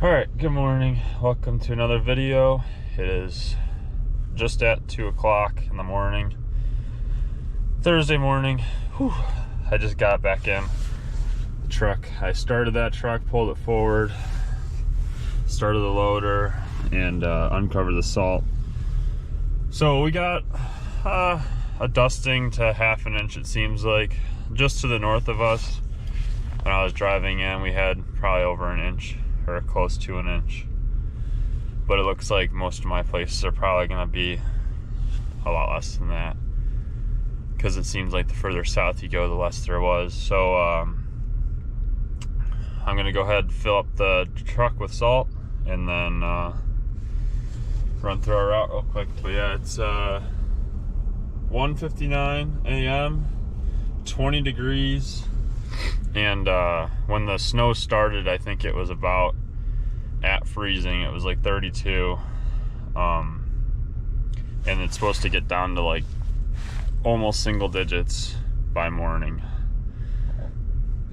Alright, good morning. Welcome to another video. It is just at 2 o'clock in the morning. Thursday morning. Whew. I just got back in the truck. I started that truck, pulled it forward, started the loader, and uncovered the salt. So we got a dusting to half an inch, it seems like, just to the north of us. When I was driving in, we had probably over an inch, or close to an inch. But it looks like most of my places are probably gonna be a lot less than that, because it seems like the further south you go, the less there was. So I'm gonna go ahead and fill up the truck with salt and then run through our route real quick. But yeah, it's 1:59 a.m., 20 degrees. And when the snow started, I think it was about at freezing. It was like 32. And it's supposed to get down to like almost single digits by morning.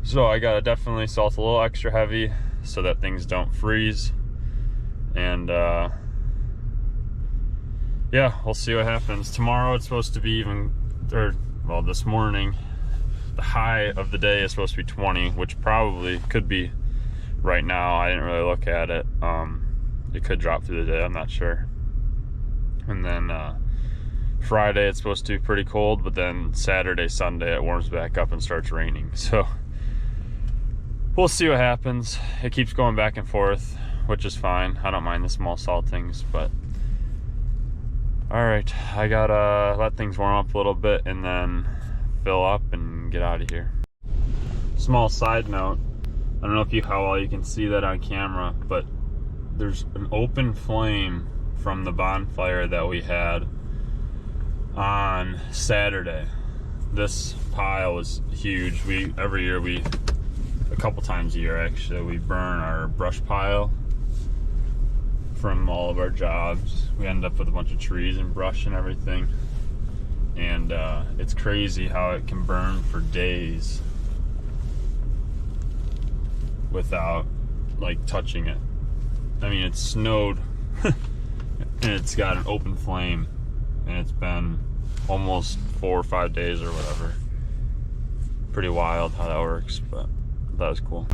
So I gotta definitely salt a little extra heavy so that things don't freeze. And yeah, we'll see what happens. Tomorrow it's supposed to be even, or well, this morning, the high of the day is supposed to be 20, which probably could be right now. I didn't really look at it. It could drop through the day, I'm not sure. And then Friday it's supposed to be pretty cold, but then Saturday, Sunday it warms back up and starts raining. So we'll see what happens. It keeps going back and forth, which is fine. I don't mind the small saltings, but all right, I gotta let things warm up a little bit and then fill up and get out of here. Small side note, I don't know how well you can see that on camera, but there's an open flame from the bonfire that we had on Saturday. This pile was huge. Every year, a couple times a year actually, we burn our brush pile from all of our jobs. We end up with a bunch of trees and brush and everything. And it's crazy how it can burn for days without like touching it. I mean, it snowed and it's got an open flame, and it's been almost 4 or 5 days or whatever. Pretty wild how that works, but that was cool.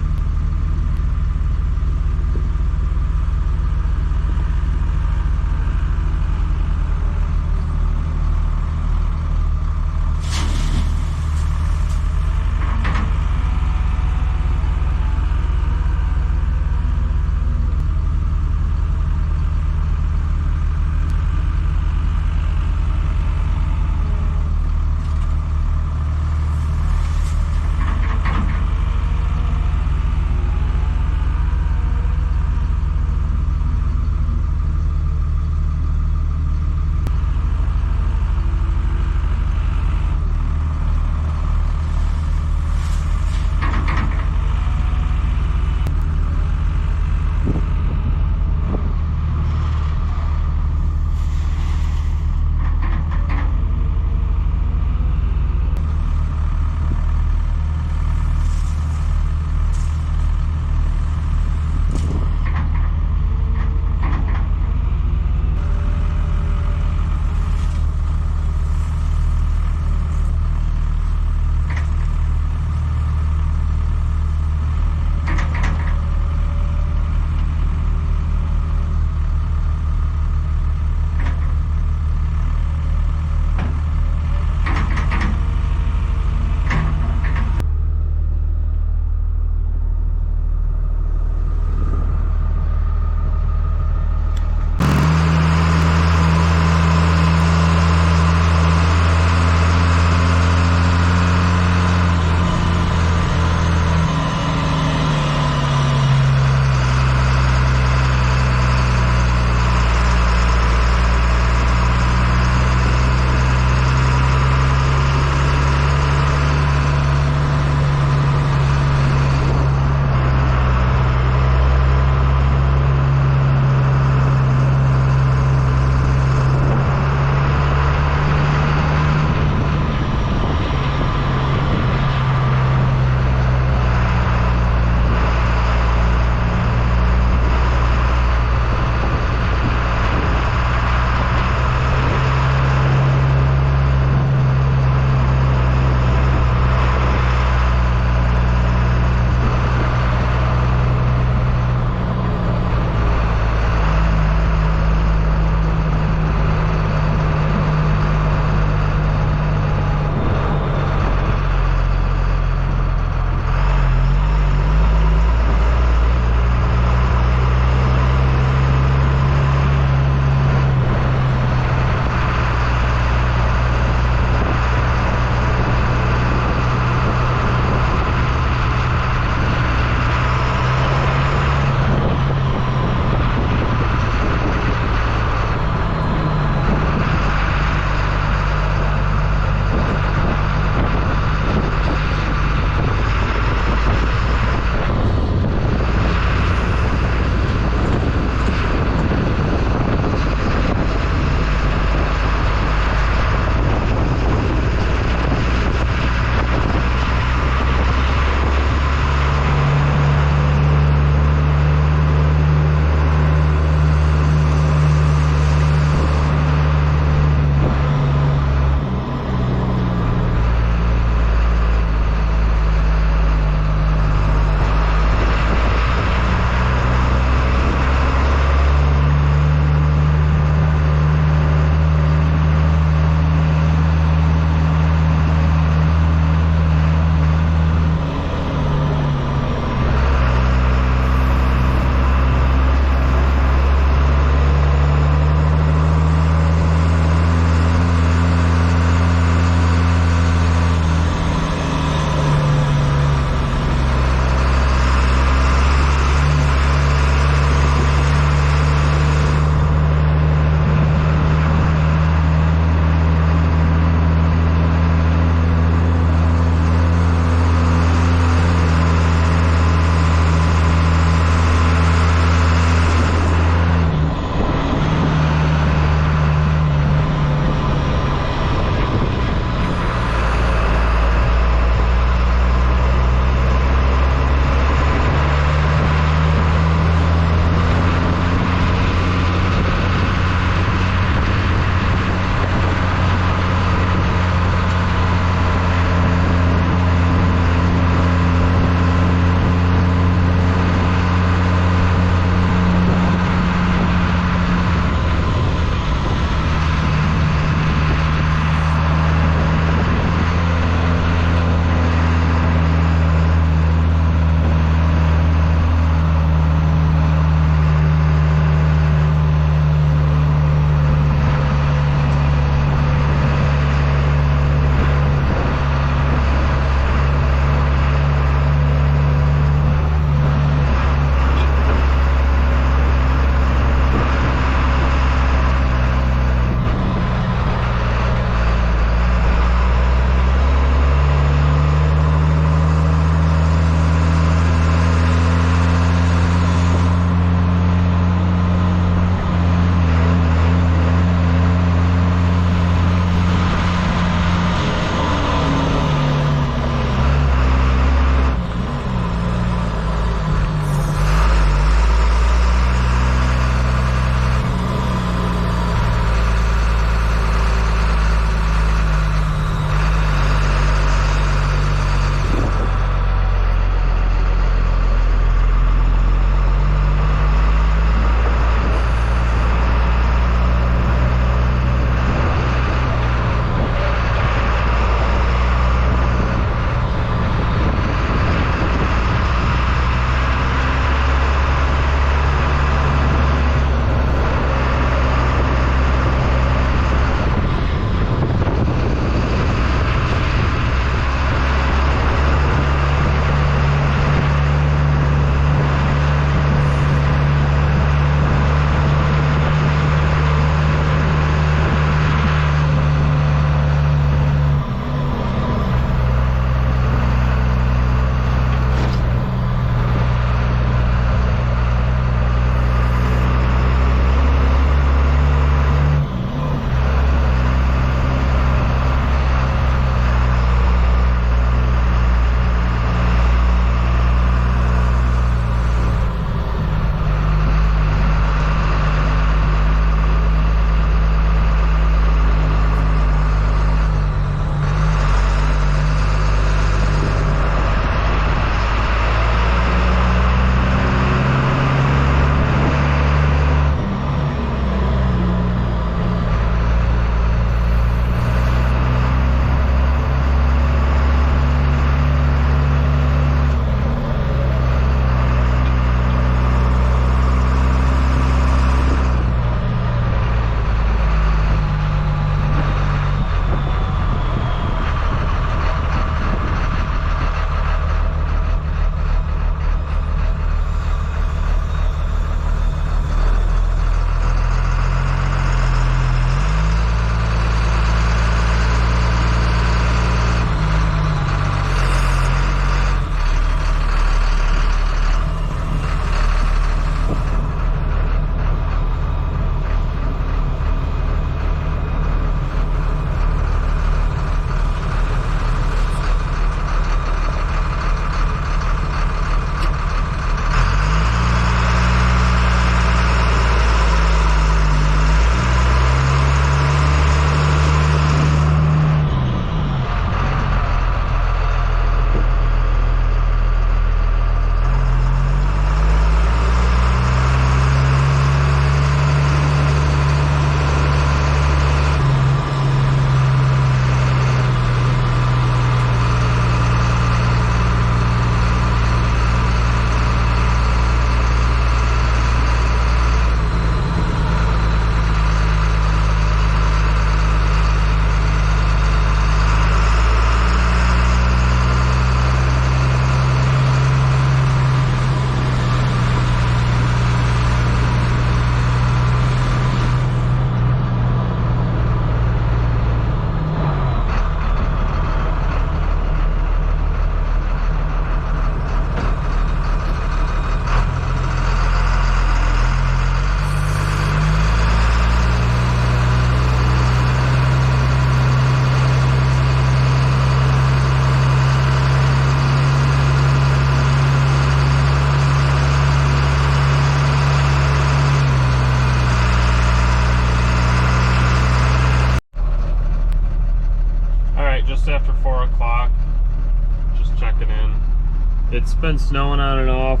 It's been snowing on and off.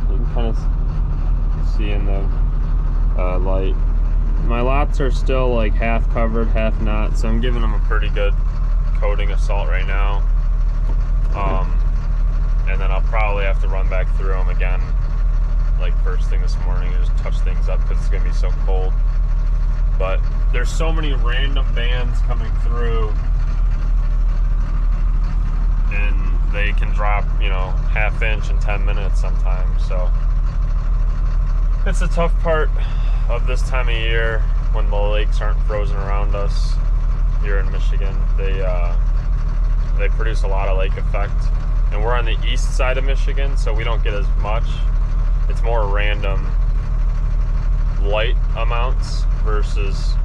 You can kind of see in the light. My lots are still like half covered, half not, so I'm giving them a pretty good coating of salt right now. And then I'll probably have to run back through them again like first thing this morning and just touch things up because it's gonna be so cold. But there's so many random bands coming through, and they can drop, you know, ½ inch in 10 minutes sometimes. So it's a tough part of this time of year when the lakes aren't frozen around us here in Michigan. They produce a lot of lake effect, and we're on the east side of Michigan, so we don't get as much. It's more random light amounts versus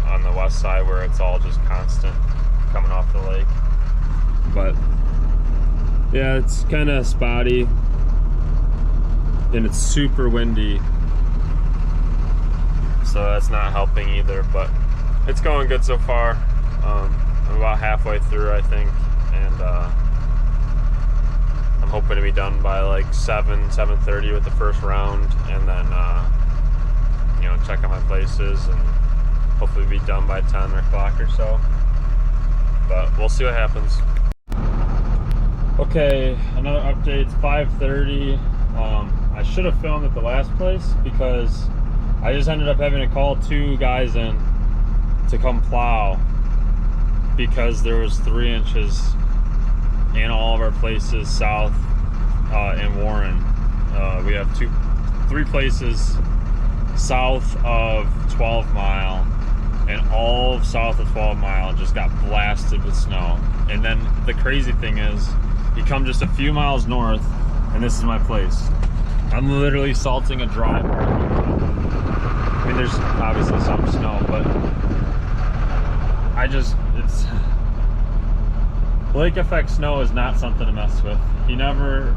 on the west side where it's all just constant coming off the lake. But yeah, it's kind of spotty and it's super windy, so that's not helping either, but it's going good so far. I'm about halfway through, I think, and I'm hoping to be done by like 7:30 with the first round, and then you know, check out my places and hopefully be done by 10 o'clock or so. But we'll see what happens. Okay, another update. It's 5:30. I should have filmed at the last place because I just ended up having to call 2 guys in to come plow because there was 3 inches in all of our places south in Warren. We have 3 places south of 12 Mile, and all of south of 12 Mile just got blasted with snow. And then the crazy thing is, you come just a few miles north, and this is my place. I'm literally salting a dry parking lot. I mean, there's obviously some snow, but it's lake effect snow is not something to mess with. You never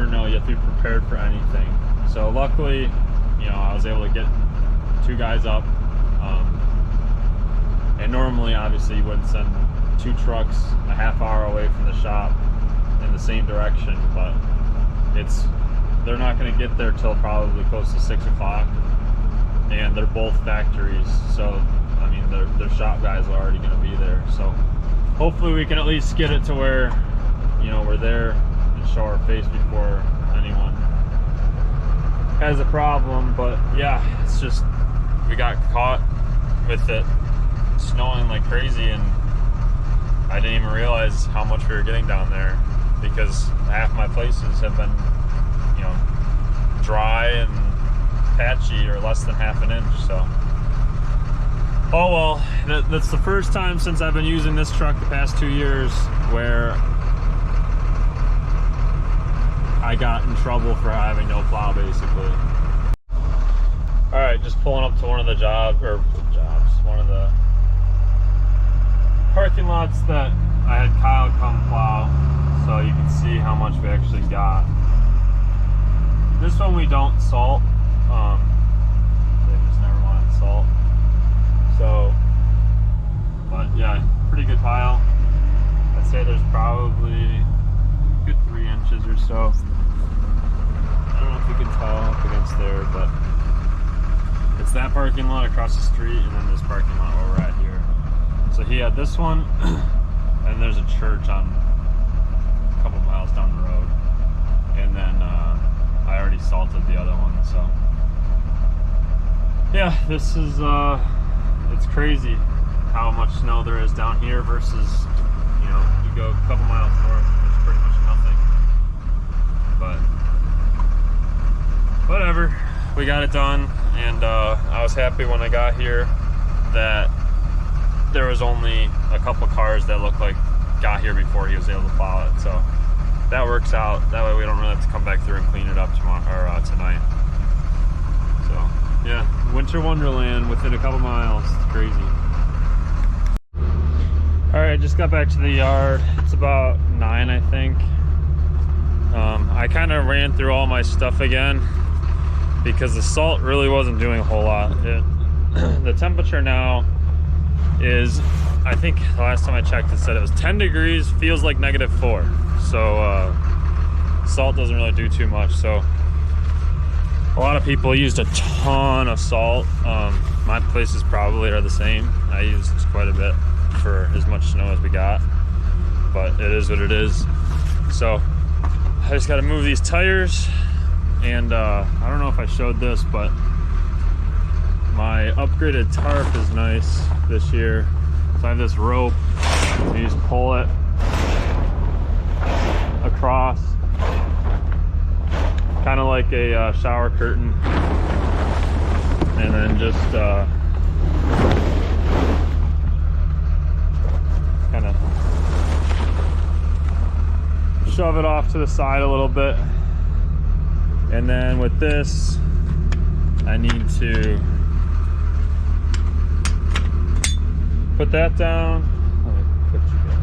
know. You have to be prepared for anything. So luckily, you know, I was able to get 2 guys up. And normally, obviously, you wouldn't send 2 trucks a half hour away from the shop in the same direction, but they're not going to get there till probably close to 6 o'clock, and they're both factories, so I mean their shop guys are already going to be there. So hopefully we can at least get it to where, you know, we're there and show our face before anyone has a problem. But yeah, it's just we got caught with it snowing like crazy, and I didn't even realize how much we were getting down there because half my places have been, you know, dry and patchy or less than ½ inch. So oh well, that's the first time since I've been using this truck the past 2 years where I got in trouble for having no plow, basically. All right, just pulling up to one of the one of the parking lots that I had Kyle come plow, so you can see how much we actually got. This one we don't salt. They just never wanted salt. So, but yeah, pretty good pile. I'd say there's probably a good 3 inches or so. I don't know if you can tell up against there, but it's that parking lot across the street, and then this parking lot where we're at here. So he had this one, and there's a church on a couple miles down the road, and then I already salted the other one. So yeah, this is it's crazy how much snow there is down here versus, you know, you go a couple miles north, there's pretty much nothing. But whatever, we got it done, and I was happy when I got here that there was only a couple cars that looked like got here before he was able to plow it. So that works out. That way we don't really have to come back through and clean it up tomorrow or tonight. So yeah, winter wonderland within a couple miles. It's crazy. All right, just got back to the yard. It's about 9, I think. I kind of ran through all my stuff again because the salt really wasn't doing a whole lot. The temperature now is, I think the last time I checked it said it was 10 degrees, feels like -4. So salt doesn't really do too much. So a lot of people used a ton of salt. My places probably are the same. I used quite a bit for as much snow as we got, but it is what it is. So I just got to move these tires, and I don't know if I showed this, but my upgraded tarp is nice this year. So I have this rope, and you just pull it across, kind of like a shower curtain, and then just kind of shove it off to the side a little bit. And then with this, I need to put that down. Let me put you down.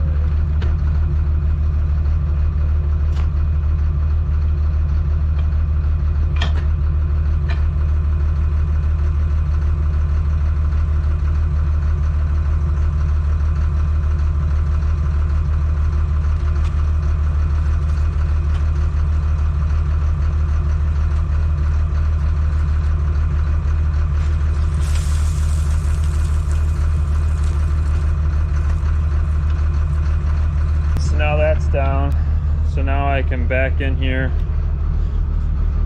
Now that's down, so now I can back in here,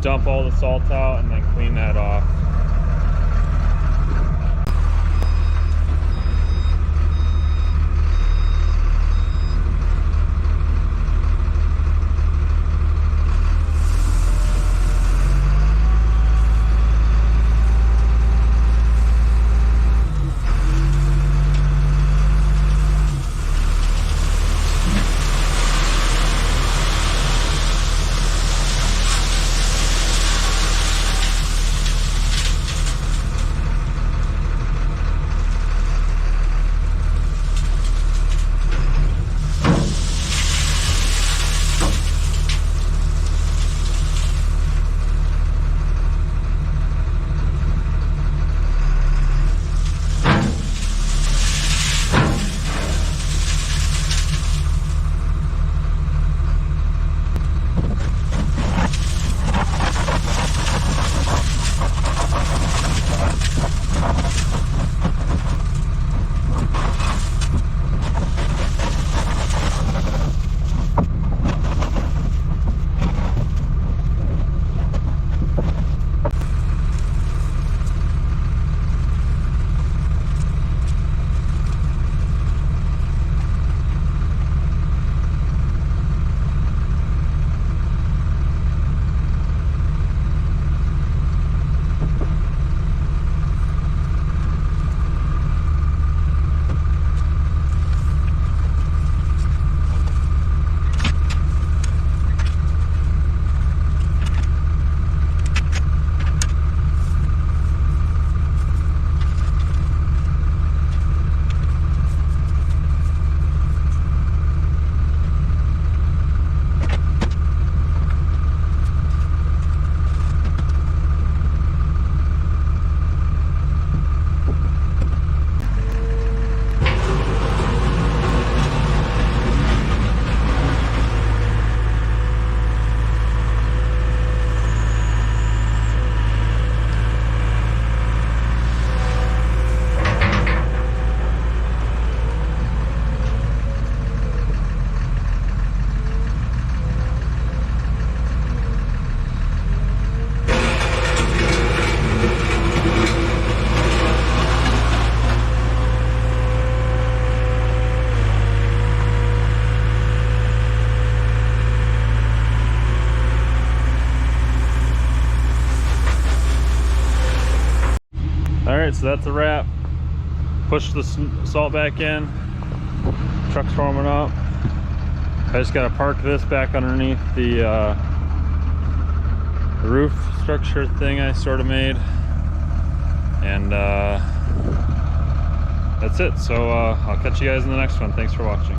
dump all the salt out, and then clean that off. All right, so that's a wrap. Push the salt back in. Truck's warming up. I just gotta park this back underneath the roof structure thing I sort of made. And that's it. So I'll catch you guys in the next one. Thanks for watching.